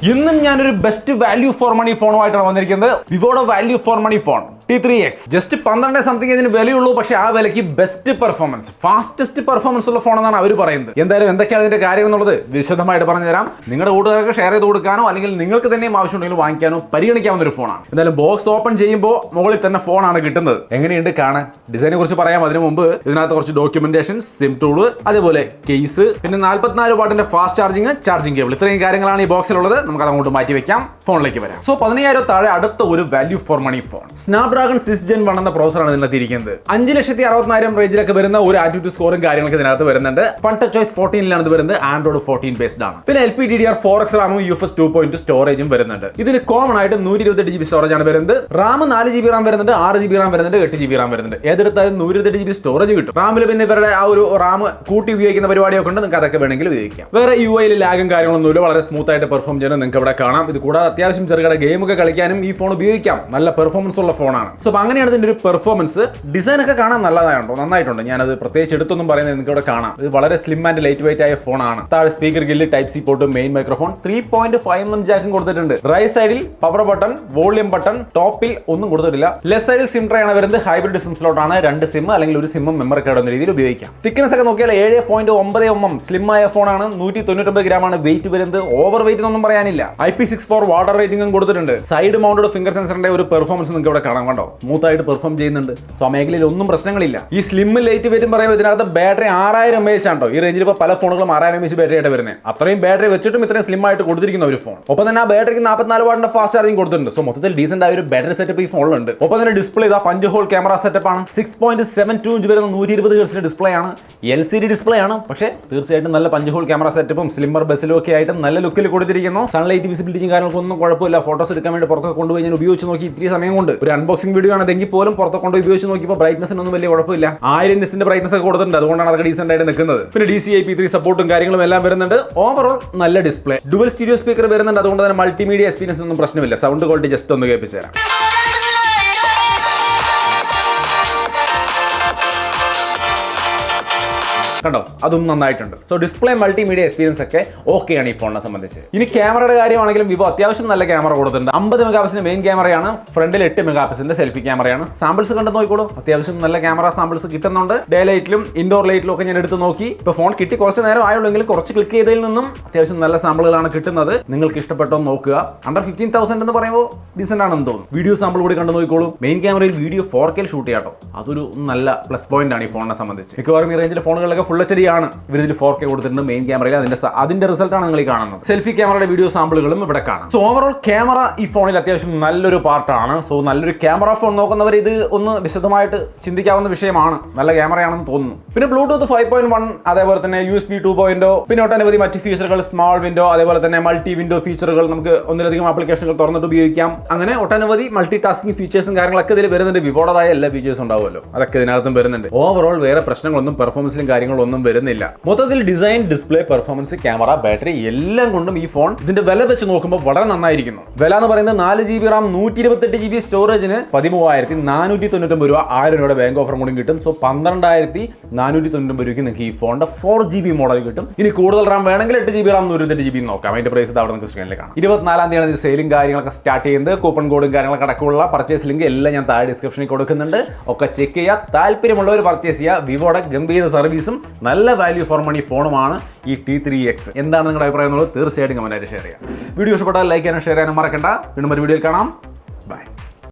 ഇന്നും ഞാനൊരു best value for money ഫോണുമായിട്ടാണ് വന്നിരിക്കുന്നത്. വിവോയുടെ value for money phone T3X. Just 12 something ഇതിന് വിലയുള്ളൂ, പക്ഷേ ആ വിലയ്ക്ക് ബെസ്റ്റ് പെർഫോമൻസ്, ഫാസ്റ്റസ്റ്റ് പെർഫോമൻസ് ഉള്ള ഫോണെന്നാണ് അവർ പറയുന്നത്. എന്തായാലും എന്തൊക്കെയാണ് അതിന്റെ കാര്യം എന്നുള്ളത് വിശദമായിട്ട് പറഞ്ഞുതരാം. നിങ്ങളുടെ കൂട്ടുകാർക്ക് ഷെയർ ചെയ്ത് കൊടുക്കാനോ അല്ലെങ്കിൽ നിങ്ങൾക്ക് തന്നെയും ആവശ്യമുണ്ടെങ്കിൽ വാങ്ങിക്കാനോ പരിഗണിക്കാവുന്ന ഒരു ഫോണാണ്. എന്തായാലും ബോക്സ് ഓപ്പൺ ചെയ്യുമ്പോൾ മുകളിൽ തന്നെ ഫോണാണ് കിട്ടുന്നത്. എങ്ങനെയുണ്ട് കാണാൻ? ഡിസൈനെ കുറിച്ച് പറയാം. അതിനു മുമ്പ് ഇതിനകത്ത് കുറച്ച് ഡോക്യുമെന്റേഷൻ, സിം ടൂള്, അതേപോലെ കേസ്, പിന്നെ 44 വാട്ടിന്റെ ഫാസ്റ്റ് ചാർജിങ് കേബിൾ, ഇത്രയും കാര്യങ്ങളാണ് ഈ ബോക്സിലുള്ളത്. നമുക്ക് അത് അങ്ങോട്ട് മാറ്റി വെക്കാം. ഫോണിലേക്ക് വരാം. സോ 15,000 താഴെ അടുത്ത ഒരു value for money phone. Snapdragon 6 Gen 1 എന്ന പ്രോസറാണ് ഇതിനകത്ത് ഇരിക്കുന്നത്. 5,60,000 റേഞ്ചിലൊക്കെ വരുന്ന ഒരു ആറ്റിറ്റ്യൂഡ് സ്കോറും കാര്യങ്ങളൊക്കെ ഇതിനകത്ത് വരുന്നുണ്ട്. ഫൺ ടച്ച് OS 14 ഇത് വരുന്നത്. ആൻഡ്രോയിഡ് 14 ബേസ്ഡ് ആണ്. പിന്നെ LPDDR4X റാമും UFS 2.2 സ്റ്റോറേജും വരുന്നുണ്ട്. ഇതിന് കോമൺ ആയിട്ട് 128 GB സ്റ്റോറേജ് ആണ് വരുന്നത്. റാം 4 GB റാം വരുന്നുണ്ട്, 6 GB റാം വരുന്നുണ്ട്, 8 GB റാം വരുന്നുണ്ട്. ഏതെടുത്താലും 128 GB സ്റ്റോറേജ് കിട്ടും. റാമിൽ പിന്നെ ഇവരുടെ ആ ഒരു റാം കൂട്ടി ഉപയോഗിക്കുന്ന പരിപാടിയൊക്കെ ഉണ്ട്. നിങ്ങൾക്ക് അതൊക്കെ വേണമെങ്കിൽ ഉപയോഗിക്കാം. വേറെ UI ലാഗും കാര്യങ്ങളൊന്നുമില്ല. വളരെ സ്മൂത്ത് ആയിട്ട് പെർഫോം ചെയ്യാൻ നിങ്ങൾക്ക് ഇവിടെ കാണാം. ഇത് കൂടാതെ അത്യാവശ്യം ചെറുകിട ഗെയിമൊക്കെ കളിക്കാനും ഈ ഫോൺ ഉപയോഗിക്കാം. നല്ല പെർഫോമൻസ് ഉള്ള ഫോണാണ്. സോ അങ്ങനെയാണ് ഇതിന്റെ ഒരു പെർഫോമൻസ്. ഡിസൈൻ ഒക്കെ കാണാൻ നല്ലതായിട്ടുണ്ടോ, നന്നായിട്ടുണ്ട്. ഞാനത് പ്രത്യേകിച്ച് എടുത്തൊന്നും പറയുന്നത് നിങ്ങൾക്ക് ഇവിടെ കാണാം. ഇത് വളരെ സ്ലിം ആൻഡ് ലൈറ്റ് വെയിറ്റ് ആയ ഫോണാണ്. താഴെ speaker Gill, type C port, main microphone, 3.5mm ജാക്കും കൊടുത്തിട്ടുണ്ട്. റൈറ്റ് സൈഡിൽ പവർ ബട്ടൺ, വോളിയം ബട്ടൺ, ടോപ്പിൽ ഒന്നും കൊടുത്തിട്ടില്ല. ലെഫ്റ്റ് സൈഡിൽ സിം ട്രേ ആണ് വരുന്നത്. ഹൈബ്രിഡ് സിം സ്ലോട്ട് ആണ്. 2 സിം അല്ലെങ്കിൽ ഒരു സിമ്മും മെമ്മറി കാർഡ് എന്ന രീതിയിൽ ഉപയോഗിക്കാം. തിക്നെസ് ഒക്കെ നോക്കിയാൽ 7.9mm സ്ലിം ആയ ഫോണാണ്. 199 ഗ്രാമാണ് വെയിറ്റ് വരുന്നത്. ഓവർ വെയിറ്റ് ഒന്നും പറയാനില്ല. IP64 വാട്ടർ റേറ്റിംഗും കൊടുത്തിട്ടുണ്ട്. സൈഡ് മൗണ്ടഡ് ഫിംഗർ സെൻസറിന്റെ ഒരു പെർഫോമൻസ് നിങ്ങൾക്ക് ഇവിടെ കാണാം. കണ്ടോ, സ്മൂത്ത് ആയിട്ട് പെർഫോം ചെയ്യുന്നുണ്ട്. സോ ആ മേഖലയിൽ ഒന്നും പ്രശ്നങ്ങളില്ല. ഈ സ്ലിം ലൈറ്റ് വെയിറ്റും പറയുമ്പോൾ ഇതിനകത്ത് ബാറ്ററി 6000 mAh ആണോ. ഈ റേഞ്ചിൽ ഇപ്പോൾ പല ഫോണുകളും 6000 mAh ബാറ്ററി ആയിട്ട് വരുന്നത്. അത്രയും ബാറ്ററി വെച്ചിട്ടും ഇത്രയും സ്ലിം ആയിട്ട് കൊടുത്തിരിക്കുന്ന ഒരു ഫോൺ. ഒപ്പം തന്നെ ആ ബാറ്ററിക്ക് 44 വാട്ടിന്റെ ഫാസ്റ്റ് ചാർജിങ് കൊടുത്തിട്ടുണ്ട്. സോ മൊത്തത്തിൽ ഡീസന്റ് ആയ ഒരു ബാറ്ററി സെറ്റപ്പ് ഈ ഫോണിലുണ്ട്. ഒപ്പം തന്നെ ഡിസ്പ്ലേ ഇതാ 5 ഹോൾ ക്യാമറ സെറ്റപ്പ് ആണ്. 6.72 ഇഞ്ച് വരുന്ന 120 Hz ഡിസ്പ്ലേ ആണ്. LCD ഡിസ്പ്ലേ ആണ്. പക്ഷേ തീർച്ചയായിട്ടും നല്ല 5 ഹോൾ ക്യാമറ സെറ്റപ്പും സ്ലിമ്മർ ബസ്സിലും ഒക്കെ ആയിട്ട് നല്ല ലുക്കിൽ കൊടുത്തിരിക്കുന്നു. സൺലൈറ്റ് വിസിബിലിറ്റിയും കാര്യങ്ങൾക്കൊന്നും കുഴപ്പമില്ല. ഫോട്ടോസ് എടുക്കാൻ വേണ്ടി പുറത്തൊക്കെ കൊണ്ടുപോയി ഞാൻ ഉപയോഗിച്ച് നോക്കി. ഇത്തിരി സമയം കൊണ്ട് ഒരു അൺബോക്സിംഗ് വീഡിയോ ആണെങ്കിൽ പോലും പുറത്തൊക്കെ കൊണ്ട് ഉപയോഗിച്ച് നോക്കിയപ്പോൾ ബ്രൈറ്റ്നസിനൊന്നും വലിയ കുഴപ്പമില്ല. 1000 nits ബ്രൈറ്റ്നസ് ഒക്കെ കൊടുത്തിട്ടുണ്ട്. അതുകൊണ്ടാണ് അതൊക്കെ ഡീസന്റ് ആയിട്ട് നിൽക്കുന്നത്. പിന്നെ DCI-P3 സപ്പോർട്ടും കാര്യങ്ങളും എല്ലാം വരുന്നുണ്ട്. ഓവറോൾ നല്ല ഡിസ്പ്ലേ. ഡുവൽ സ്റ്റീരിയോ സ്പീക്കർ വരുന്നുണ്ട്. അതുകൊണ്ട് തന്നെ മൾട്ടിമീഡിയ എക്സ്പീരിയൻസ് ഒന്നും പ്രശ്നമില്ല. സൗണ്ട് ക്വാളിറ്റി ജസ്റ്റ് ഒന്ന് കേൾപ്പിച്ചു തരാം. കണ്ടോ, അതും നന്നായിട്ടുണ്ട്. സോ ഡിസ്പ്ലേ, മൾട്ടിമീഡിയ എക്സ്പീരിയൻസ് ഒക്കെ ഓക്കെയാണ് ഈ ഫോണിനെ സംബന്ധിച്ച്. ഇനി ക്യാമറയുടെ കാര്യമാണെങ്കിലും വിവോ അത്യാവശ്യം നല്ല ക്യാമറ കൊടുത്തിട്ടുണ്ട്. 50 മെഗാപിക്സലിന്റെ മെയിൻ ക്യാമറയാണ്. ഫ്രണ്ടിൽ 8 മെഗാപിക്സലിന്റെ സെൽഫി ക്യാമറയാണ്. സാമ്പിൾസ് കണ്ടു നോക്കിക്കോളൂ. അത്യാവശ്യം നല്ല ക്യാമറ സാമ്പിൾസ് കിട്ടുന്നുണ്ട്. ഡേ ലൈറ്റിലും ഇൻഡോർ ലൈറ്റിലും ഒക്കെ ഞാൻ എടുത്ത് നോക്കി. ഇപ്പോൾ ഫോൺ കിട്ടി കുറച്ച് നേരം ആയുള്ളെങ്കിൽ കുറച്ച് ക്ലിക്ക് ചെയ്തതിൽ നിന്നും അത്യാവശ്യം നല്ല സാമ്പിളുകളാണ് കിട്ടുന്നത്. നിങ്ങൾക്ക് ഇഷ്ടപ്പെട്ടോ നോക്കുക. അണ്ടർ 15,000 എന്ന് പറയുമ്പോൾ ഡീസന്റ് ആണെന്ന് തോന്നുന്നു. വീഡിയോ സാമ്പിൾ കൂടി കണ്ടു നോക്കിക്കോളൂ. മെയിൻ ക്യാമറയിൽ വീഡിയോ 4K ഷൂട്ട് ചെയ്യാട്ടോ. അതൊരു നല്ല പ്ലസ് പോയിന്റ് ആണ് ഈ ഫോണിനെ സംബന്ധിച്ച്. മിക്കവാറും ഈ റേഞ്ചിലെ ഫോണുകളൊക്കെ ഫുൾ HD ആണ്. ഇവരിൽ 4K കൊടുത്തിട്ടുണ്ട് മെയിൻ ക്യാമറയിൽ. അതിന്റെ റിസൾട്ടാണ് നിങ്ങൾ ഈ കാണുന്നത്. സെൽഫി ക്യാമറയുടെ വീഡിയോ സാമ്പിളുകളും ഇവിടെ കാണാം. സോ ഓവറോൾ ക്യാമറ ഈ ഫോണിൽ അത്യാവശ്യം നല്ലൊരു പാർട്ടാണ്. സോ നല്ലൊരു ക്യാമറ ഫോൺ നോക്കുന്നവർ ഇത് ഒന്ന് വിശദമായിട്ട് ചിന്തിക്കാവുന്ന വിഷയമാണ്. നല്ല ക്യാമറയാണെന്ന് തോന്നുന്നു. പിന്നെ ബ്ലൂടൂത്ത് 5.1, അതേപോലെ തന്നെ USB 2.0, പിന്നെ ഒട്ടനവധി മറ്റ് ഫീച്ചറുകൾ, സ്മാൾ വിൻഡോ, അതേപോലെ തന്നെ മൾട്ടി വിൻഡോ ഫീച്ചറുകൾ, നമുക്ക് ഒന്നിലധികം ആപ്ലിക്കേഷനുകൾ തുറന്നിട്ട് ഉപയോഗിക്കാം. അങ്ങനെ ഒട്ടനവധി മൾട്ടി ടാസ്കിംഗ് ഫീച്ചേഴ്സും കാര്യങ്ങളൊക്കെ ഇതിൽ വരുന്നുണ്ട്. വിവോടതായ എല്ലാ ഫീച്ചേഴ്സും ഉണ്ടാവുമല്ലോ, അതൊക്കെ ഇതിനകത്തും വരുന്നുണ്ട്. ഓവറോൾ വേറെ പ്രശ്നങ്ങളൊന്നും പെർഫോമൻസിലും കാര്യങ്ങളൊന്നും വരുന്നില്ല. മൊത്തത്തിൽ design, display, performance, camera, battery എല്ലാം കൊണ്ടും ഈ ഫോൺ ഇതിന്റെ വില വെച്ച് നോക്കുമ്പോൾ വളരെ നന്നായിരിക്കുന്നു. വില എന്ന് പറയുന്നത് 4 GB റാം 128 GB സ്റ്റോറേജിന് 13,499 രൂപ. 1000 രൂപയുടെ ബാങ്ക് ഓഫർ കൂടി കിട്ടും. സോ 12,499 രൂപയ്ക്ക് നിങ്ങൾക്ക് ഈ ഫോണിന്റെ 4GB മോഡൽ കിട്ടും. ഇനി കൂടുതൽ റാം വേണമെങ്കിൽ 8 GB റാം 128 GB നോക്കാം. അതിന്റെ പ്രൈസ് അവിടെ നിങ്ങൾക്ക് സ്ക്രീനിൽ കാണാം. 24-ാം തീയതിയാണ് സെയിലും കാര്യങ്ങളൊക്കെ സ്റ്റാർട്ട് ചെയ്യുന്നത്. കൂപ്പൺ കോഡും കാര്യങ്ങളൊക്കെ അടക്കമുള്ള പർച്ചേസ് ലിങ്ക് എല്ലാം ഞാൻ താഴെ ഡിസ്ക്രിപ്ഷനിൽ കൊടുക്കുന്നുണ്ട്. ഒക്കെ ചെക്ക് ചെയ്യുക. താല്പര്യമുള്ളവർ പർച്ചേസ് ചെയ്യുക. വിവോയുടെ ഗംഭീര സർവീസും നല്ല വാല്യൂ ഫോർ മണി ഫോണുമാണ് ഈ T3X. എന്താണ് നിങ്ങളുടെ അഭിപ്രായം എന്നുള്ളത് തീർച്ചയായിട്ടും കമന്റായിട്ട് ഷെയർ ചെയ്യാം. വീഡിയോ ഇഷ്ടപ്പെട്ടാൽ ലൈക്ക് ചെയ്യാനും ഷെയർ ചെയ്യാനും മറക്കണ്ട. വീണ്ടും ഒരു വീഡിയോയിൽ കാണാം.